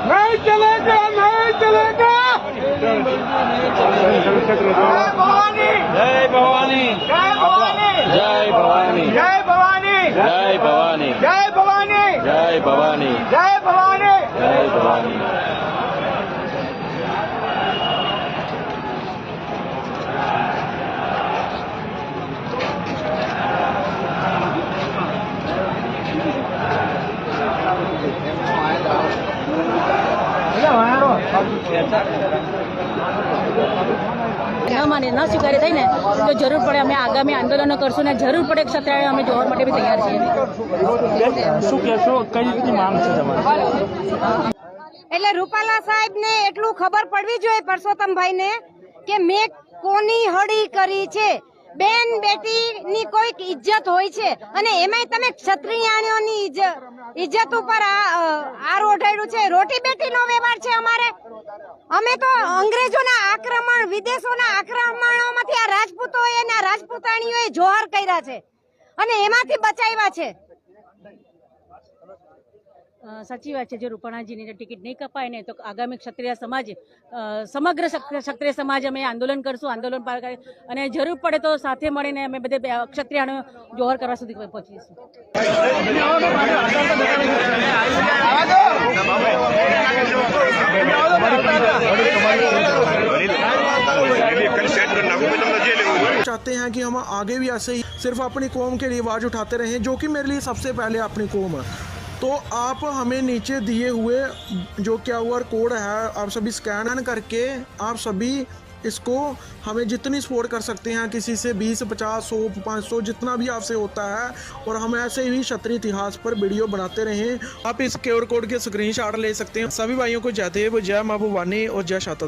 नहीं चलेगा, नहीं चलेगा। जय भवानी, जय भवानी, जय भवानी, जय भवानी, जय भवानी, जय भवानी, जय भवानी, जय भवानी, जय भवानी। ન સ્વીકાર્ય થઈને તો જરૂર પડે અમે આગામી આંદોલનો કરશું ને જરૂર પડે ક્ષત્રિય અમે જોવા માટે બી તૈયાર છીએ। શું કહેશો, કઈ રીતની માંગ છે તમારી? એટલે રૂપાલા સાહેબ ને એટલું ખબર પડવી જોઈએ પરસોત્તમભાઈ ને કે મેં કોની હળી કરી છે। બેન બેટી ની કોઈક ઇજ્જત હોય છે અને એમાંય તમે ક્ષત્રિયાણીઓની ઇજ્જત ઉપર આ રોઢાડ્યું છે। રોટી બેટી નો વ્યવહાર છે અમારે। અમે તો અંગ્રેજોના આક્રમણ, વિદેશોના આક્રમણોમાંથી આ રાજપૂતોએ અને આ રાજપૂતાણીઓએ જોહર કર્યા છે અને એમાંથી બચાવ્યા છે। સાચી વાત છે। જો રૂપાણાજીની ટિકિટ નહીં કપાય ને તો આગામી ક્ષત્રિય સમાજ, સમગ્ર ક્ષત્રિય સમાજ અમે આંદોલન કરશું, આંદોલન પાર કરી અને જરૂર પડે તો સાથે મળીને અમે બધે ક્ષત્રિયાનો જોહર કરવા સુધી પહોંચીશું। चाहते हैं कि हम आगे भी ऐसे ही सिर्फ अपनी कौम के लिए आवाज़ उठाते रहें, जो कि मेरे लिए सबसे पहले अपनी कौम है। तो आप हमें नीचे दिए हुए जो QR कोड है आप सभी स्कैन करके आप सभी इसको हमें जितनी सपोर्ट कर सकते हैं, किसी से 20, 50, 100, 500 जितना भी आपसे होता है, और हम ऐसे ही क्षत्रिय इतिहास पर वीडियो बनाते रहें। आप इस QR कोड के स्क्रीनशॉट ले सकते हैं। सभी भाइयों को जय देव, जय मां भवानी और जय शाता।